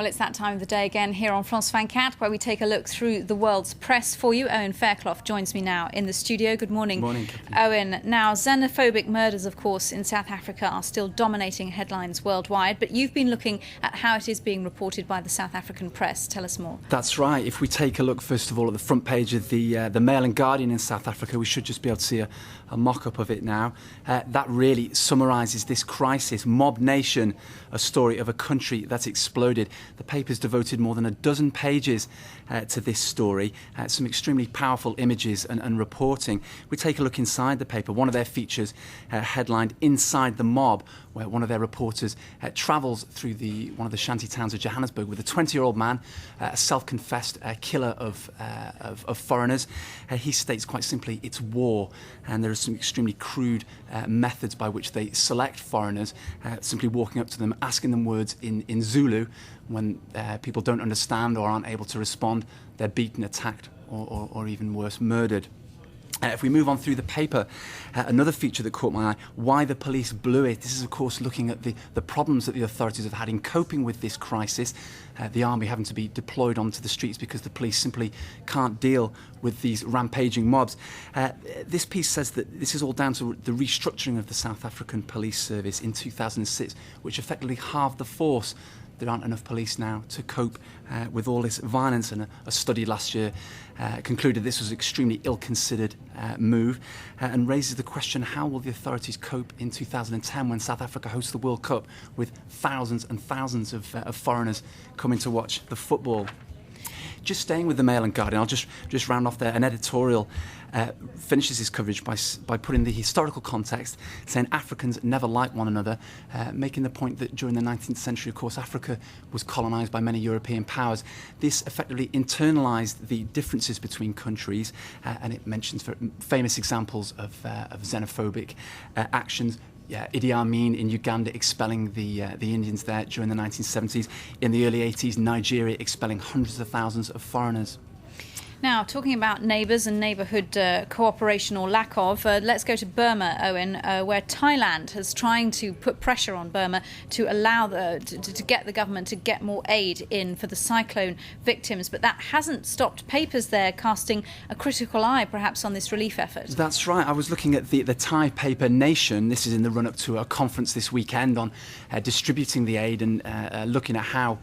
Well, it's that time of the day again here on France 24, where we take a look through the world's press for you. Owen Fairclough joins me now in the studio. Good morning. Morning, Captain. Owen, now xenophobic murders, of course, in South Africa are still dominating headlines worldwide, but you've been looking at how it is being reported by the South African press. Tell us more. That's right. If we take a look, first of all, at the front page of the Mail and Guardian in South Africa, we should just be able to see a mock-up of it now. That really summarises this crisis. Mob Nation, a story of a country that's exploded. The paper's devoted more than a dozen pages to this story, some extremely powerful images and reporting. We take a look inside the paper. One of their features headlined "Inside the Mob," where one of their reporters travels through one of the shanty towns of Johannesburg with a 20-year-old man, a self-confessed killer of foreigners. He states quite simply, it's war, and there are some extremely crude methods by which they select foreigners, simply walking up to them, asking them words in Zulu. When people don't understand or aren't able to respond, they're beaten, attacked, or even worse, murdered. If we move on through the paper, another feature that caught my eye, why the police blew it. This is, of course, looking at the problems that the authorities have had in coping with this crisis. The army having to be deployed onto the streets because the police simply can't deal with these rampaging mobs. This piece says that this is all down to the restructuring of the South African police service in 2006, which effectively halved the force. There aren't enough police now to cope with all this violence, and a study last year concluded this was an extremely ill-considered move and raises the question, how will the authorities cope in 2010 when South Africa hosts the World Cup with thousands and thousands of foreigners coming to watch the football? Just staying with the Mail and Guardian, I'll just round off there. An editorial finishes his coverage by putting the historical context, saying Africans never liked one another, making the point that during the 19th century, of course, Africa was colonised by many European powers. This effectively internalised the differences between countries, and it mentions famous examples of xenophobic actions. Idi Amin in Uganda expelling the Indians there during the 1970s. In the early 80s, Nigeria expelling hundreds of thousands of foreigners. Now, talking about neighbours and neighbourhood cooperation or lack of, let's go to Burma, Owen, where Thailand is trying to put pressure on Burma to allow to get the government to get more aid in for the cyclone victims. But that hasn't stopped papers there casting a critical eye, perhaps, on this relief effort. That's right. I was looking at the Thai paper Nation. This is in the run-up to a conference this weekend on distributing the aid and looking at how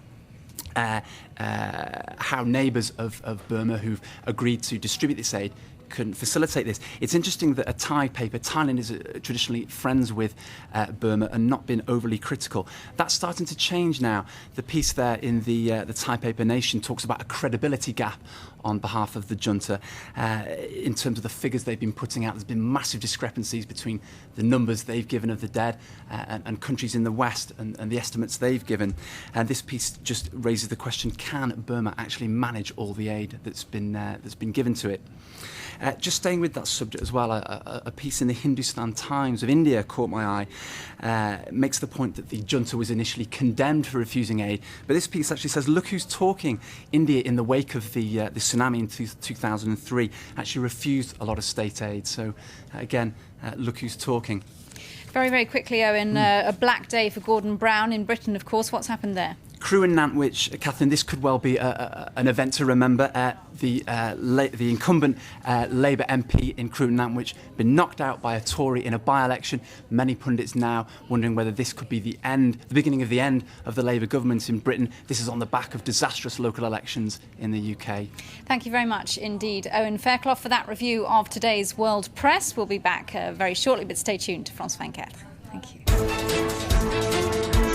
neighbours of Burma who've agreed to distribute this aid couldn't facilitate this. It's interesting that a Thai paper, Thailand is traditionally friends with Burma and not been overly critical. That's starting to change now. The piece there in the Thai paper Nation talks about a credibility gap on behalf of the junta in terms of the figures they've been putting out. There's been massive discrepancies between the numbers they've given of the dead and countries in the West and the estimates they've given. And this piece just raises the question, can Burma actually manage all the aid that's been given to it? Just staying with that subject as well, a piece in the Hindustan Times of India caught my eye, makes the point that the junta was initially condemned for refusing aid, but this piece actually says, look who's talking. India, in the wake of the tsunami in 2003, actually refused a lot of state aid. So again, look who's talking. Very, very quickly, Owen, a black day for Gordon Brown in Britain, of course. What's happened there? Crewe and Nantwich, Catherine, this could well be an event to remember. The incumbent Labour MP in Crewe and Nantwich been knocked out by a Tory in a by-election. Many pundits now wondering whether this could be the beginning of the end of the Labour government in Britain. This is on the back of disastrous local elections in the UK. Thank you very much indeed, Owen Fairclough, for that review of today's World Press. We'll be back very shortly, but stay tuned to France 24. Thank you.